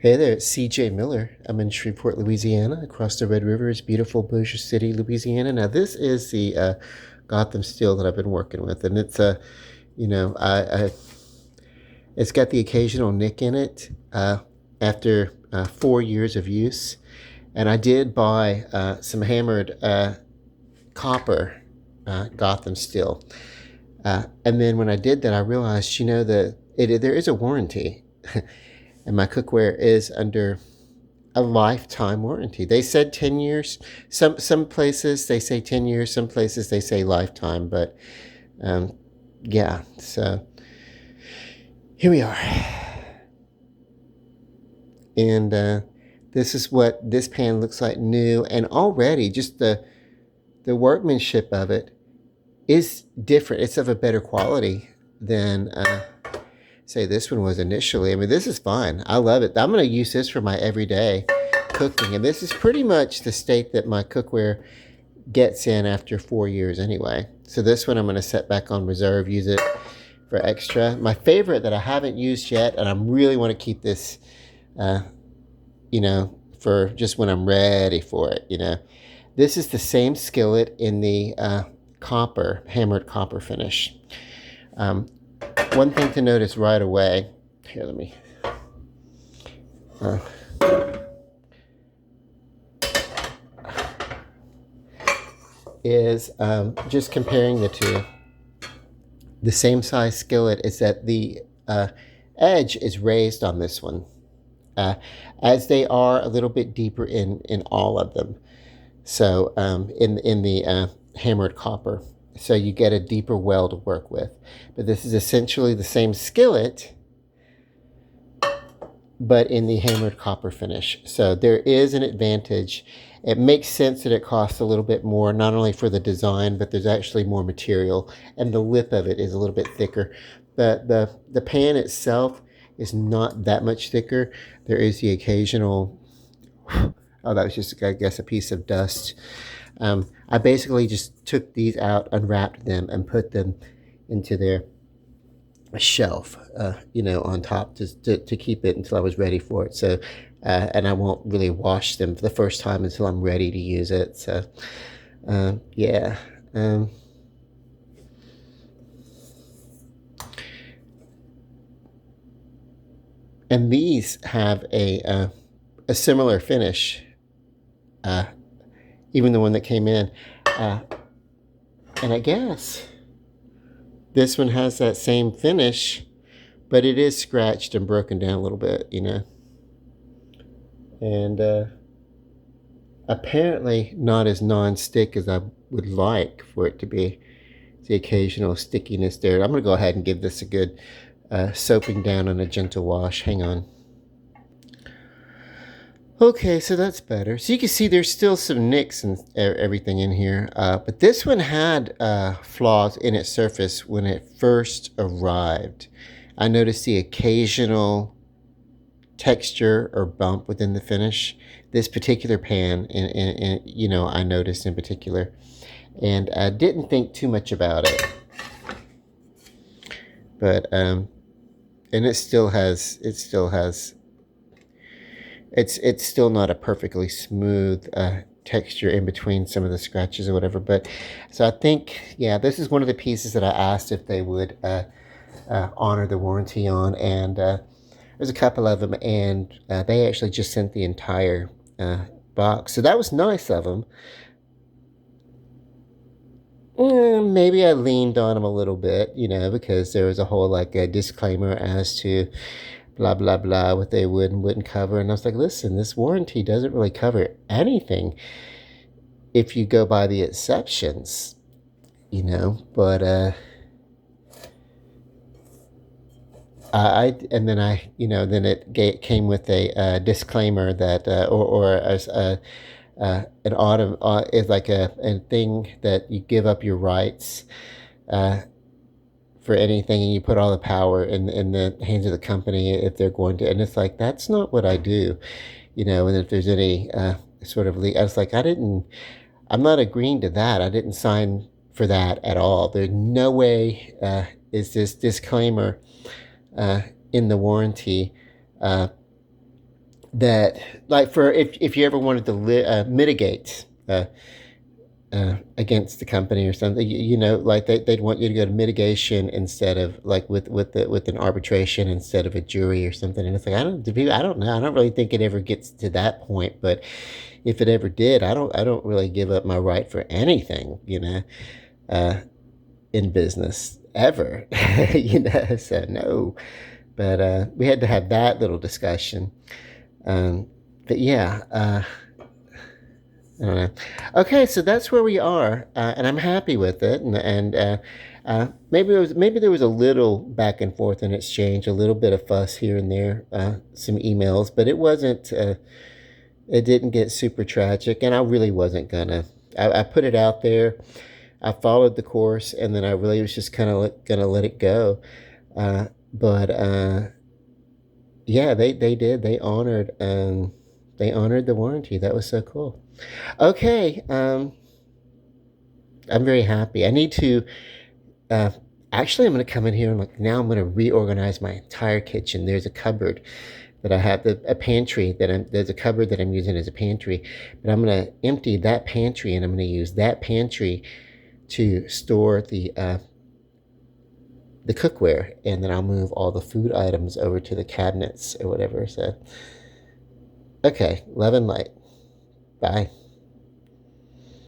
Hey there, it's CJ Miller. I'm in Shreveport, Louisiana, across the Red River. It's beautiful Bossier City, Louisiana. Now, this is the Gotham steel that I've been working with, and it's you know, it's got the occasional nick in it after 4 years of use. And I did buy some hammered copper Gotham steel, and then when I did that, I realized, that there is a warranty, and my cookware is under a lifetime warranty. They said 10 years. Some places they say 10 years, some places they say lifetime, but um, yeah, so here we are. And this is what this pan looks like new, and already just the workmanship of it is different. It's of a better quality than say this one was initially. I mean, this is fine. I love it. I'm going to use this for my everyday cooking, and this is pretty much the state that my cookware gets in after 4 years anyway. So this one I'm going to set back on reserve, use it for extra. My favorite that I haven't used yet, and I really want to keep this for just when I'm ready for it. This is the same skillet in the hammered copper finish. One thing to notice right away, here, let me, is just comparing the two. The same size skillet is that the edge is raised on this one, as they are a little bit deeper in all of them. So in the hammered copper. So you get a deeper well to work with. But this is essentially the same skillet, but in the hammered copper finish. So there is an advantage. It makes sense that it costs a little bit more, not only for the design, but there's actually more material, and the lip of it is a little bit thicker. But the pan itself is not that much thicker. There is the occasional, oh, that was just, I guess, a piece of dust. I basically just took these out, unwrapped them, and put them into their shelf, on top to keep it until I was ready for it. So, and I won't really wash them for the first time until I'm ready to use it. So, yeah. And these have a similar finish. Even the one that came in. And I guess this one has that same finish, but it is scratched and broken down a little bit, And apparently not as non-stick as I would like for it to be. The occasional stickiness there. I'm going to go ahead and give this a good soaping down and a gentle wash. Hang on. Okay, so that's better. So you can see there's still some nicks and everything in here. But this one had flaws in its surface when it first arrived. I noticed the occasional texture or bump within the finish. This particular pan, I noticed in particular. And I didn't think too much about it. But, and it's still not a perfectly smooth texture in between some of the scratches or whatever. But so I think, yeah, this is one of the pieces that I asked if they would honor the warranty on, and there's a couple of them, and they actually just sent the entire box. So that was nice of them. Maybe I leaned on them a little bit, because there was a whole a disclaimer as to blah, blah, blah, what they would and wouldn't cover. And I was like, listen, this warranty doesn't really cover anything if you go by the exceptions, but then it came with a disclaimer that, or as an autumn is like a thing that you give up your rights for anything, and you put all the power in the hands of the company if they're going to. And it's like, that's not what I do, and if there's any sort of I was like, I'm not agreeing to that. I didn't sign for that at all. There's no way is this disclaimer in the warranty that, like, for if you ever wanted to mitigate against the company or something, like they'd want you to go to mitigation instead of like with an arbitration instead of a jury or something. And it's like, I don't know. I don't really think it ever gets to that point, but if it ever did, I don't really give up my right for anything, uh, in business ever, So no, but we had to have that little discussion. But yeah, I don't know. Okay, so that's where we are, and I'm happy with it. And maybe there was a little back and forth in exchange, a little bit of fuss here and there, some emails, but it wasn't. It didn't get super tragic, and I really wasn't gonna. I put it out there. I followed the course, and then I really was just kind of gonna let it go. But yeah, they did. They honored the warranty. That was so cool. Okay, I'm very happy. I need to. Uh, Actually, I'm going to come in here and like now I'm going to reorganize my entire kitchen. There's a cupboard that I have, a pantry there's a cupboard that I'm using as a pantry, but I'm going to empty that pantry and I'm going to use that pantry to store the cookware, and then I'll move all the food items over to the cabinets or whatever. So, okay, love and light. Bye.